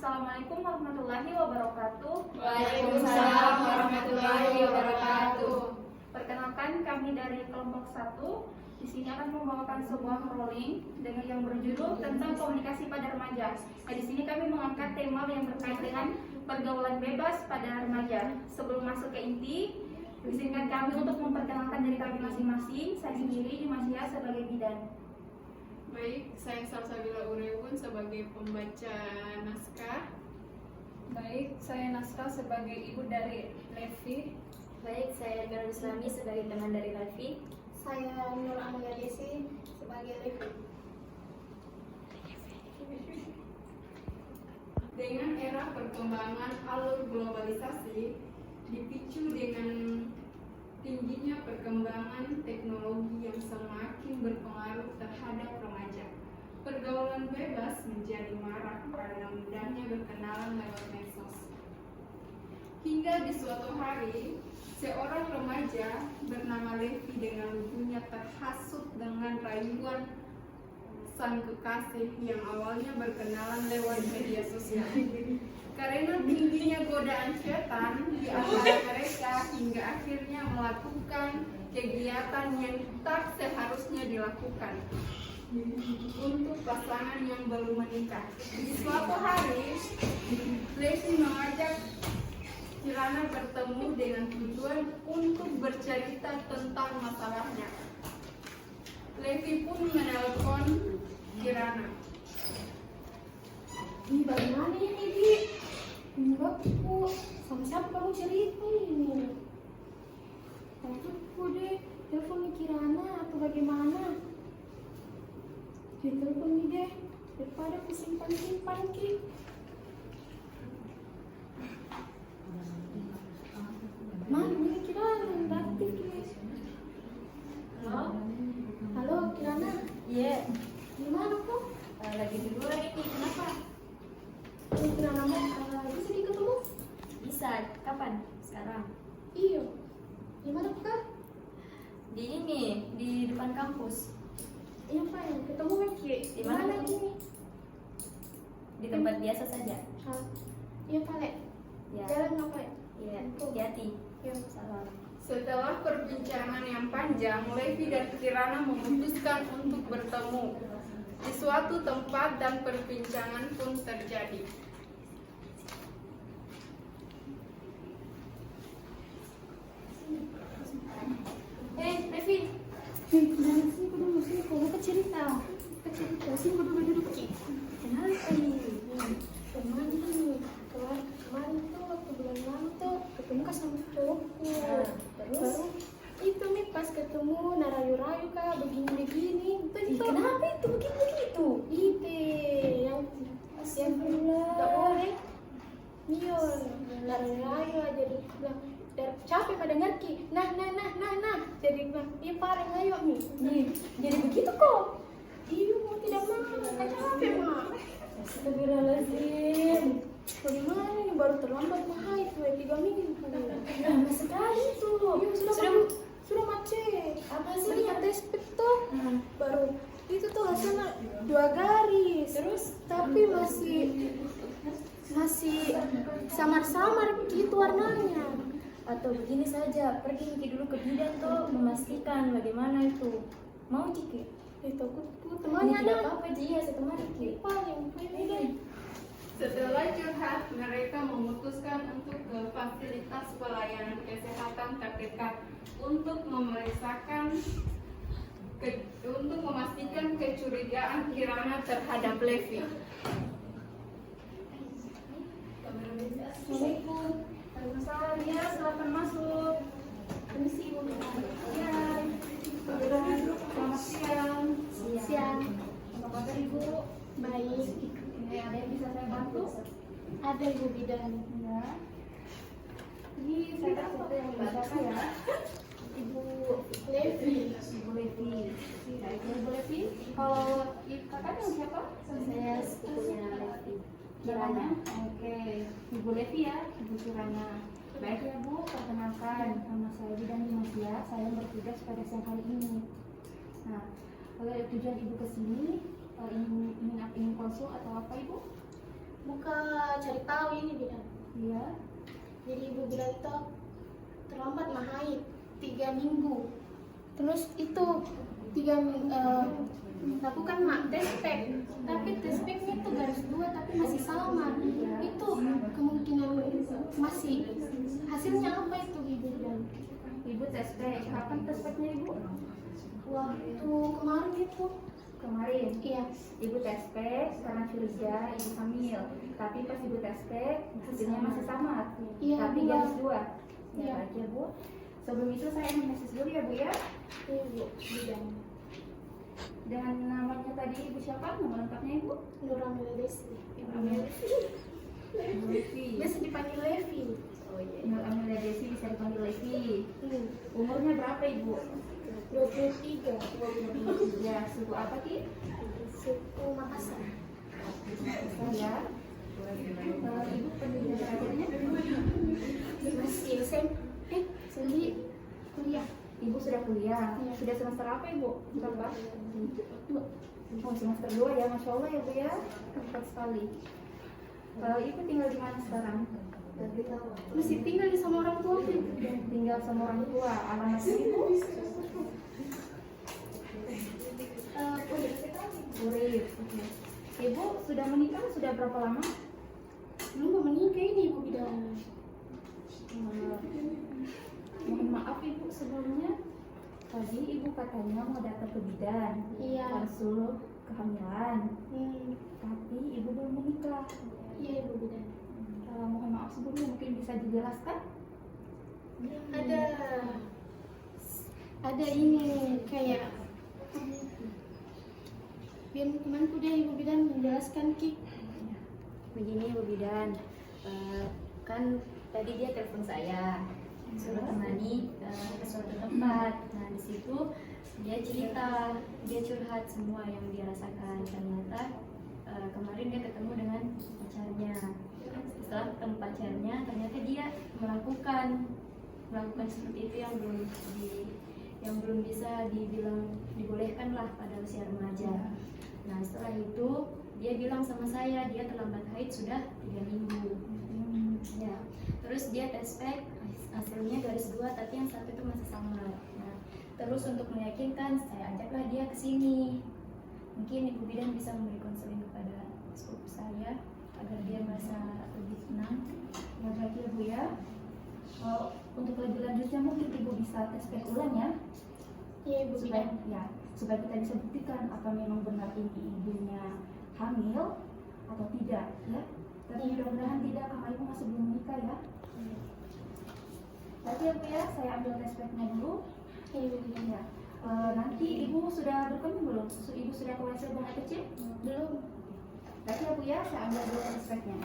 Assalamualaikum warahmatullahi wabarakatuh. Waalaikumsalam warahmatullahi wabarakatuh. Perkenalkan, kami dari kelompok 1 di sini akan membawakan sebuah rolling dengan yang berjudul tentang komunikasi pada remaja. Nah, di sini kami mengangkat tema yang berkait dengan pergaulan bebas pada remaja. Sebelum masuk ke inti, izinkan kami untuk memperkenalkan diri kami masing-masing. Saya sendiri Dimasia sebagai bidan. Baik, saya Salsabila Urewun sebagai pembaca naskah. Baik, saya Naskah sebagai ibu dari Levi. Baik, saya Nurul Islami sebagai teman dari Levi. Saya Nur Amalia Desi sebagai Levi. Dengan era perkembangan alur globalisasi dipicu dengan tingginya perkembangan teknologi yang semakin berpengaruh terhadap remaja. Pergaulan bebas menjadi marak karena mudahnya berkenalan lewat medsos. Hingga di suatu hari, seorang remaja bernama Levi dengan lugunya terhasut dengan rayuan sang kekasih yang awalnya berkenalan lewat media sosial. Karena tingginya godaan setan di antara mereka hingga akhirnya melakukan kegiatan yang tak seharusnya dilakukan untuk pasangan yang belum menikah. Di suatu hari, Levi mengajak Kirana bertemu dengan tujuan untuk bercerita tentang masalahnya. Levi pun menelpon Kirana. Ini bagaimana ini, Di? Enggak, Bu. Sama siapa kamu cerita ini? Takutku deh, telepon Kirana atau bagaimana? Telepon nih deh, daripada aku simpan-simpan, Ki. Mana ini Kirana? Udah aktif, Ki. Halo? Halo, Kirana. Iya, Gimana kok? lagi di luar ini. Kenapa? Ini Kirana bisa ketemu? Bisa, kapan? Sekarang? Iya. Gimana kak? Di ini, di depan kampus. Iya Pak, ketemu lagi. Di mana ini? Di tempat biasa saja. Iya Pak, Le. Ya, Jalan nggak Pak? iya, hati-hati. Iya. Salam. Setelah perbincangan yang panjang, Levi dan Kirana memutuskan untuk bertemu di suatu tempat dan perbincangan pun terjadi. Levi. Jangan sini, aku dulu sini. Kau mau cerita. Sini, aku dulu duduk. Kenapa nih? Kemarin tuh, waktu bulan lalu tuh, ketemu kan sama cowokku. Terus? Baru itu nih pas ketemu narayu-rayu kak, begini-begini. Kenapa itu begitu? Itu yang gak boleh. Iya, narayu aja dia bilang. Capek pada ngerti. Nah. Jadi bilang, iya pareng ayo nih. Jadi begitu kok? Iya, mau tidak mau, kan capek mah. Astagfirullahaladzim. Bagaimana ini baru terlambat mah itu 3 minggu. Lama sekali tuh. Iya, sudah macet. Apa sih? Sudah tes tuh. Baru itu tuh hasilnya 2 garis. Terus? Tapi masih samar-samar begitu warnanya. Atau begini saja, pergi Miki dulu ke bidan tuh memastikan bagaimana itu. Mau Ciki? Itu aku Ini temannya tidak ada. apa-apa Ji, ya setemani Ki. Paling ini. Setelah curhat, mereka memutuskan untuk ke fasilitas pelayanan kesehatan terdekat untuk untuk memastikan kecurigaan Kirana terhadap Levi. Assalamualaikum. Waalaikumsalam. Ya, silakan masuk. Permisi Ibu. Ya, selamat siang. Siang. Apa kabar Ibu? Baik. Ini ada yang bisa saya bantu? Ada Ibu bidan. Ya. Ini saya kasih yang siapa ya? Ibu Levi. Ibu Levi. Baik, Ibu Levi. Kalau kakak yang siapa? Saya ibunya Levi. Kirana. Oke, Ibu Levi ya, Ibu Kirana. Baik ya Bu, perkenalkan nama saya Bidan Dimasia. Saya bertugas pada siang hari ini. Nah, kalau tujuan Ibu ke sini, ingin konsul atau apa Ibu? Bukan cari tahu ini bidan. Iya. Jadi ibu bilang itu terlambat mah haid 3 minggu. Terus itu 3 minggu lakukan mak tes pack, tapi tes packnya itu garis 2 tapi masih sama. Itu kemungkinan masih. Hasilnya apa itu ibu bilang? Ibu tes pack. Kapan tes packnya ibu? Waktu kemarin itu. Kemarin. Iya. Ibu tes pack karena curiga ibu hamil. Tapi pas ibu tes pack hasilnya masih sama. Iya, Tapi dua. garis 2. Iya. Ya aja bu. Sebelum itu saya anamnesis dulu ya bu ya. Iya bu bidan. Dengan namanya tadi ibu siapa? Nama lengkapnya ibu? Nuramila Desi. Levi. Biasa dipanggil Levi. Nur Amelia Desi bisa dipanggil Levi. Hmm. Umurnya berapa ibu? 23. Ya, suku apa ki? Suku Makassar. Saya. Ibu pendidikan belajarnya? Masih sendiri kuliah. Ibu sudah kuliah. Iya. Sudah semester apa ibu? Berapa? 2. Oh semester 2 ya, masya Allah ya bu ya. Cepat sekali. Ibu tinggal di mana sekarang? Masih tinggal di sama orang tua. Tinggal sama orang tua. Alamatnya ibu? Urip. Oke. Ibu sudah menikah sudah berapa lama? Belum mau menikah ini ibu bidan. Mohon maaf ibu sebelumnya. Tadi ibu katanya mau datang ke bidan. Iya. Konsul kehamilan. Tapi ibu belum menikah. Iya ibu bidan. Mohon maaf sebelumnya mungkin bisa dijelaskan? Ada ini kayak biar temanku deh ibu bidan menjelaskan ki. Begini Bu Bidan, kan tadi dia telepon saya suruh temani ke suatu tempat. Nah di situ dia cerita, dia curhat semua yang dia rasakan. Ternyata kemarin dia ketemu dengan pacarnya. Setelah ketemu pacarnya, ternyata dia melakukan seperti itu yang belum bisa dibilang dibolehkan lah pada usia remaja. Nah setelah itu dia bilang sama saya dia terlambat haid sudah 3 minggu. Ya, terus dia tes pack hasilnya garis 2 tapi yang satu itu masih sama. Nah, terus untuk meyakinkan saya ajaklah dia ke sini. Mungkin Ibu Bidan bisa memberi konseling kepada sepupu saya agar dia merasa lebih tenang. Ya baik ya bu ya. Untuk lebih lanjutnya mungkin ibu bisa tes pack ulang ya. Iya ibu Supaya bidan. ya supaya kita bisa buktikan apa memang benar ini ibunya hamil atau tidak ya. Tapi mudah-mudahan tidak karena ibu masih belum menikah ya. Berarti ya bu ya, saya ambil tes packnya dulu. Iya ibu bidan. Ya. Nanti ibu sudah berkembang belum? Ibu sudah ke WC buang air kecil? Belum. Berarti ya bu ya, saya ambil dulu tes packnya.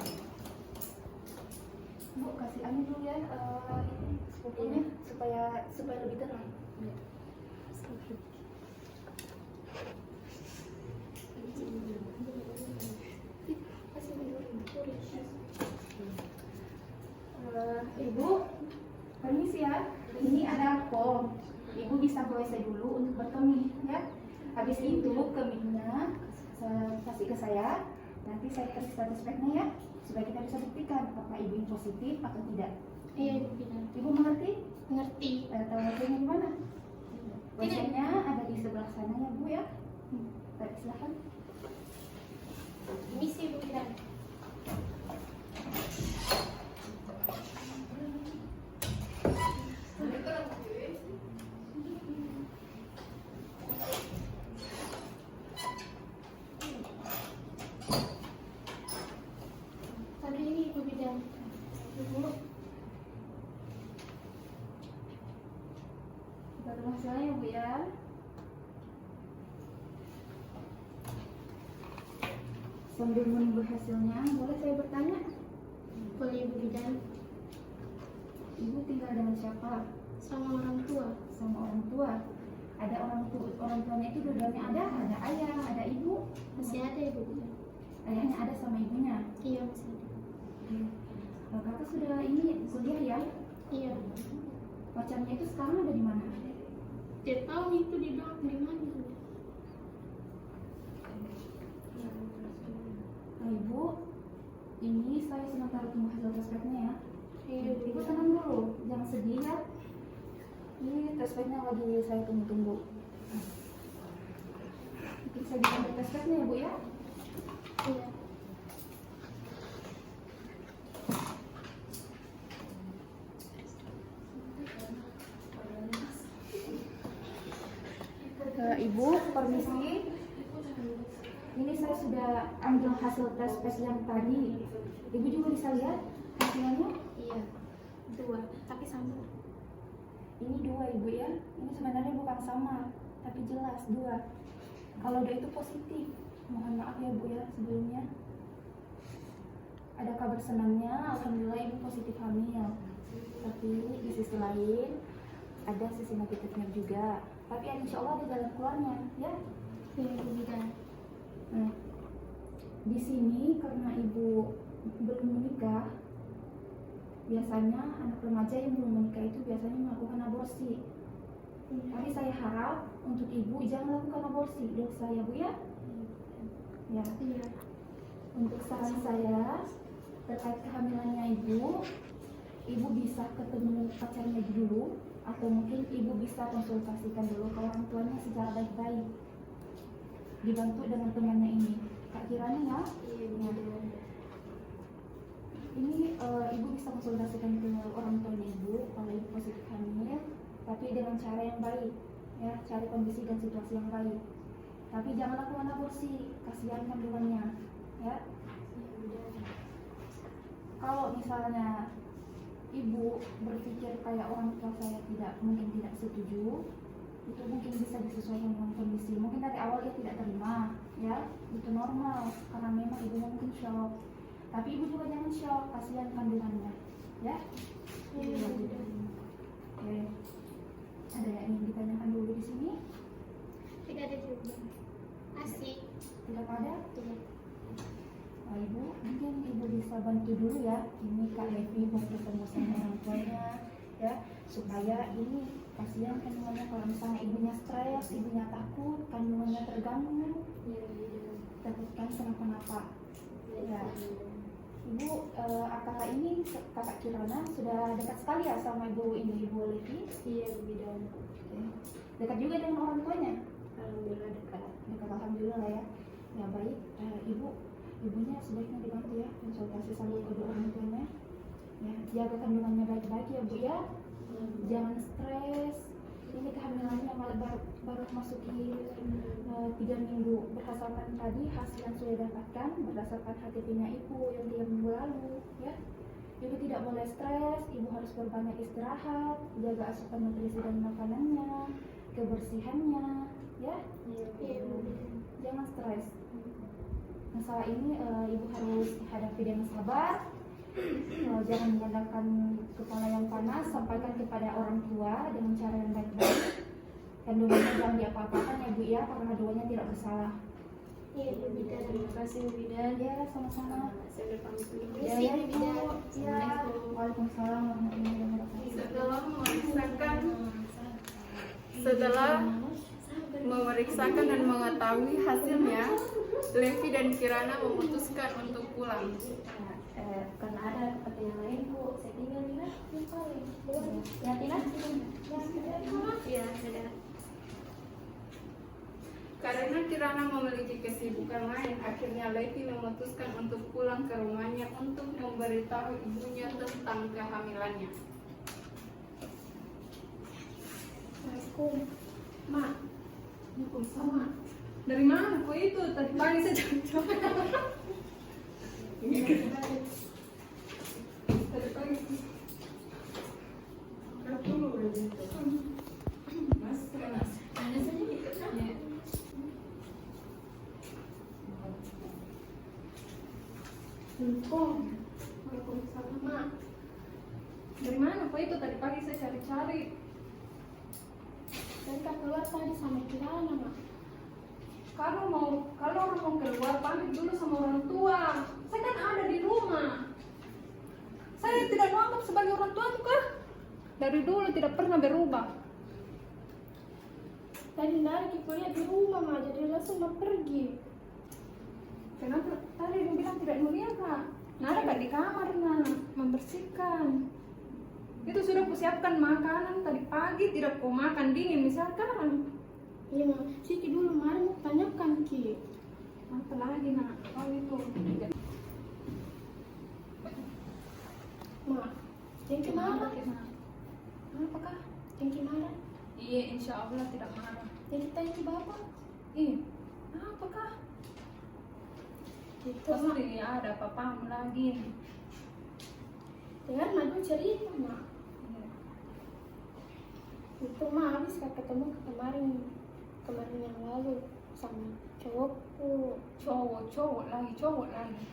Bu kasih angin dulu ya ini sepupunya supaya lebih tenang. Ibu, permisi ya. Ini ada form. Ibu bisa ke WC dulu untuk berkemih ya. Habis itu kemihnya saya kasih ke saya. Nanti saya kasih status packnya ya, supaya kita bisa buktikan apakah ibu ini positif atau tidak. Iya ibu bidan. Ibu mengerti? Ngerti. Tahu WC-nya di mana? WC-nya ada di sebelah sana ya bu ya. Baik, silakan. Ini sih ibu bidan. Tadi ini ibu bidan. Ibu. Kita tunggu hasilnya ya bu ya. Sambil menunggu hasilnya, boleh saya bertanya? Boleh ibu bidan. Ibu tinggal dengan siapa? Sama orang tua. Sama orang tua. Ada orang tuanya itu dua-duanya ada ayah, ada ibu. Masih ada ibu bidan. Ayahnya ada sama ibunya. Iya masih ada. Kakak sudah ini kuliah ya? Iya. Pacarnya itu sekarang ada di mana? Dia tahu itu di mana ibu bidan. Ibu, ini saya sementara tunggu hasil tespetnya ya. Iya, Bu Ibu Bidan. tenang dulu, jangan sedih ya. Ini tespetnya lagi saya tunggu-tunggu. Mungkin saya diambil tespetnya ya Bu ya. Iya. Ibu, permisi. Ini saya sudah ambil hasil tes yang tadi. Ibu juga bisa lihat hasilnya? Iya. 2, tapi sama. Ini 2 Ibu ya. Ini sebenarnya bukan sama, tapi jelas 2. Kalau 2 itu positif. Mohon maaf ya Bu ya sebelumnya. Ada kabar senangnya, alhamdulillah Ibu positif hamil. Tapi di sisi lain ada sisi negatifnya juga. Tapi insya Allah ada jalan keluarnya, ya. Iya, Bu Bidan. Nah, di sini karena Ibu belum menikah, biasanya anak remaja yang belum menikah itu biasanya melakukan aborsi. Tapi saya harap untuk Ibu jangan lakukan aborsi, dosa ya Bu ya. Ya. Iya. Untuk saran saya terkait kehamilannya Ibu bisa ketemu pacarnya dulu, atau mungkin Ibu bisa konsultasikan dulu ke orang tuanya secara baik-baik. Dibantu dengan temannya ini, Kak Kirana ya. Iya, Bu Ya. Bidan. Ini Ibu bisa konsultasikan ke orang tuanya Ibu kalau Ibu positif hamil, tapi dengan cara yang baik, ya, cari kondisi dan situasi yang baik. Tapi jangan lakukan aborsi, kasihan kandungannya, ya. Kalau misalnya Ibu berpikir kayak orang tua saya mungkin tidak setuju, itu mungkin bisa disesuaikan dengan kondisi. Mungkin dari awal dia tidak terima, ya, itu normal karena memang Ibu mungkin shock. Tapi Ibu juga jangan shock, kasihan kandungannya, ya. Iya, Bu Bidan. Oke. Ada yang ingin ditanyakan dulu di sini? Tidak ada juga. Asik. Tidak ada? Tidak. Oh, Ibu, mungkin Ibu bisa bantu dulu ya. Ini Kak Levi mau ketemu sama orang tuanya, ya, supaya ini kasihan kandungannya kalau misalnya ibunya stres, ibunya takut, kandungannya terganggu, Iya, Bu Bidan. takutkan kenapa-napa. Ya. Ibu, apakah ini Kakak Kirana sudah dekat sekali ya sama Ibu Levi? Iya, Bu Bidan. Oke. Dekat juga dengan orang tuanya? Alhamdulillah dekat. Dekat, alhamdulillah lah ya. Ya baik, ibunya sebaiknya dibantu ya konsultasi sama kedua orang tuanya. Ya, jaga kandungannya baik-baik ya Bu ya. Jangan stres. Ini kehamilannya malah baru masuki 3 minggu. Berdasarkan tadi hasil yang sudah dapatkan berdasarkan HTP-nya Ibu yang 3 minggu lalu, ya. Ibu tidak boleh stres. Ibu harus berbanyak istirahat, jaga asupan nutrisi dan makanannya, kebersihannya, ya. Iya, Bu Bidan. Jangan stres. Masalah ini Ibu harus hadapi dengan sabar. Jangan mengandalkan kepala yang panas, sampaikan kepada orang tua dengan cara yang baik-baik. Kandungannya jangan diapa-apakan ya Bu ya, karena keduanya tidak bersalah. Iya, Bu Bidan. Terima kasih Bu Bidan. Ya, sama-sama. Saya udah pamit dulu. Ya, Terima ya, kasih, Bu Ibu. Bidan. Ya, Waalaikumsalam warahmatullahi wabarakatuh. Setelah memeriksakan dan mengetahui hasilnya, Levi dan Kirana memutuskan untuk pulang. Karena ada kepentingan lain Bu, saya tinggal Tina. Ya Tina. Iya, dadah. Karena Kirana memiliki kesibukan lain, akhirnya Levi memutuskan untuk pulang ke rumahnya untuk memberitahu ibunya tentang kehamilannya. Assalamualaikum. Mak. Waalaikumsalam. Dari mana kok itu? Tadi pagi saya coba. Tadi pagi. Berapa dulu udah gitu? Mas. Ada saja gitu. Ya. Assalamualaikum. Waalaikumsalam, Mak. Dari mana kok itu? Tadi pagi saya cari-cari. Saya kan keluar tadi sama Kirana, Mak. Kalau orang mau keluar pamit dulu sama orang tua. Saya kan ada di rumah. Saya tidak mau anggap sebagai orang tua tuh kah? Dari dulu tidak pernah berubah. Tadi lagi kuliah di rumah, Mak. Jadi langsung mau pergi. Kenapa tadi ibu bilang tidak mulia kak? Nada kan di kamar nak membersihkan. Itu sudah kusiapkan makanan tadi pagi, tidak kau makan dingin misal sekarang. Iya mak, Siki dulu mari mau tanyakan Ki. Apa lagi nak? Oh itu. Mak, Jengki marah. Apakah? Jengki marah. Iya, insya Allah tidak marah. Jengki tanya ke bapak. Iya. Apakah? Gitu mak. Pasti ada papamu lagi. Dengar madu cerita mak. Itu mak habis ketemu kemarin yang lalu sama cowokku. Cowok lagi.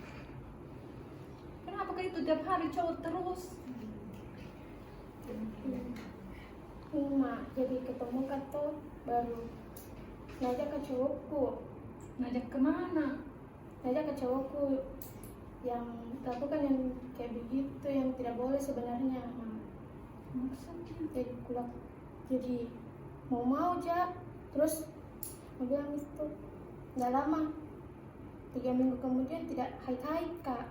Kenapa itu tiap hari cowok terus? Mak jadi ketemu kata baru ngajak ke cowokku. Ngajak kemana? Ngajak ke cowokku yang lakukan yang kayak begitu yang tidak boleh sebenarnya mak. Maksudnya? Jadi mau aja terus mau bilang itu nggak lama 3 minggu kemudian tidak hai kak.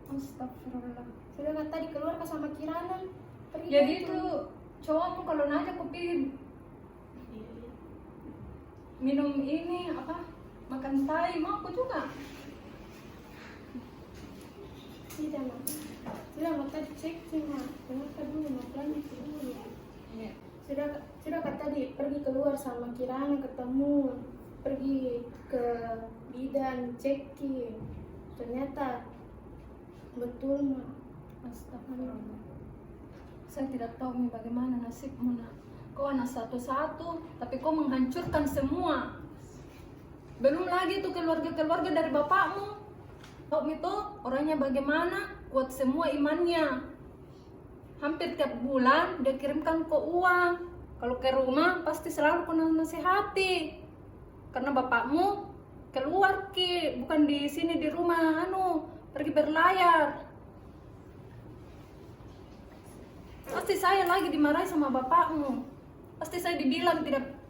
Astagfirullah. Sudah kata dikeluarkan sama Kirana pergi Jadi aja. itu cowokmu kalau nanya kopi minum ini apa? Makan tai mau aku juga. Tidak mak. Sudah mau tadi cek sih mak. Kenapa dulu mak tanya dulu ya. Iya. Sudah kata tadi pergi keluar sama Kirana ketemu pergi ke bidan ceki ternyata betul mak. Astagfirullah. Saya tidak tahu nih bagaimana nasibmu nak. Kau anak satu-satu, tapi kau menghancurkan semua. Belum lagi tuh keluarga-keluarga dari bapakmu. Kau itu orangnya bagaimana? Kuat semua imannya. Hampir tiap bulan dia kirimkan kau uang. Kalau ke rumah pasti selalu kau nasihati. Karena bapakmu keluar ki, bukan di sini di rumah pergi berlayar. Pasti saya lagi dimarahi sama bapakmu. Pasti saya dibilang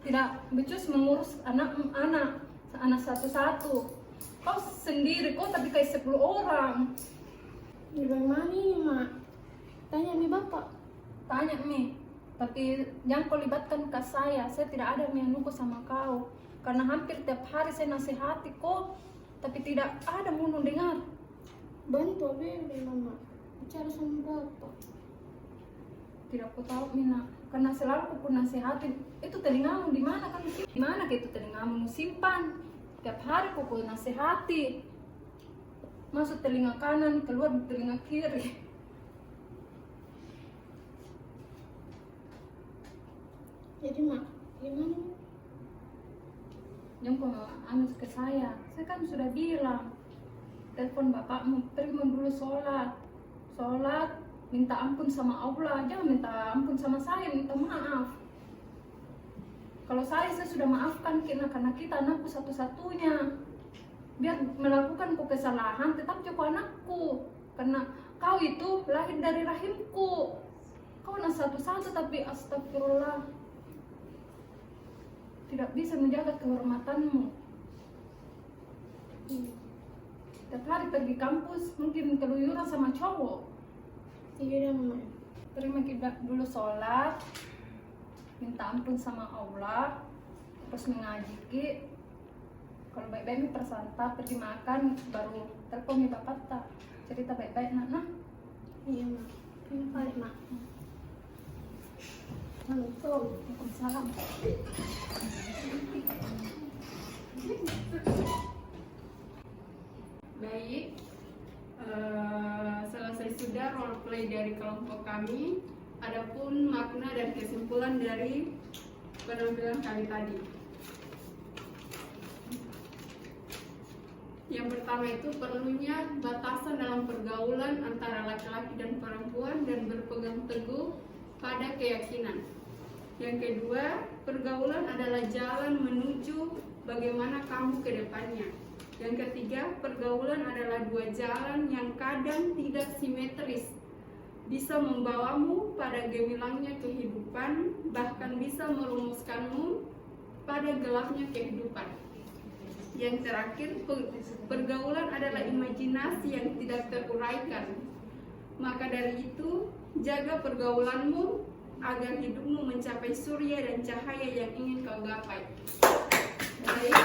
tidak becus mengurus anak satu-satu. Kau sendiri, kau tapi kayak 10 orang. Di mana ini mak? Tanya mi bapak. Tanya Mi, tapi jangan kau libatkan ke saya tidak ada yang nunggu sama kau. Karena hampir tiap hari saya nasihati kau, tapi tidak ada mau dengar. Bantu bebe mama. Bicara sama bapak. Tidak aku tahu Mina, karena selalu aku nasihatin itu telingamu di mana kan? Di mana itu telingamu simpan? Tiap hari aku nasihati. Masuk telinga kanan, keluar di telinga kiri. Jadi mak, gimana? Jangan kau ke saya kan sudah bilang. Telepon bapakmu, pergi dulu sholat, minta ampun sama Allah, jangan minta ampun sama saya, minta maaf. Kalau saya sudah maafkan karena kita anakku satu-satunya. Biar melakukan kesalahan tetap cukup anakku, karena kau itu lahir dari rahimku. Kau anak satu-satu tapi astagfirullah, tidak bisa menjaga kehormatanmu. Tiap hari pergi kampus mungkin keluyuran sama cowok. Iya mama. Terima kita dulu sholat, minta ampun sama Allah, terus mengaji ki. Kalau baik-baik persanta pergi makan, baru telepon bapak tak cerita baik-baik nak. Iya mak. Terima kasih mak. Waalaikumsalam. Baik, selesai sudah role play dari kelompok kami. Adapun makna dan kesimpulan dari penampilan kami tadi. Yang pertama itu perlunya batasan dalam pergaulan antara laki-laki dan perempuan dan berpegang teguh pada keyakinan. Yang kedua, pergaulan adalah jalan menuju bagaimana kamu ke depannya. Yang ketiga, pergaulan adalah dua jalan yang kadang tidak simetris, bisa membawamu pada gemilangnya kehidupan, bahkan bisa merumuskanmu pada gelapnya kehidupan. Yang terakhir, pergaulan adalah imajinasi yang tidak teruraikan. Maka dari itu, jaga pergaulanmu agar hidupmu mencapai surya dan cahaya yang ingin kau gapai. Baik,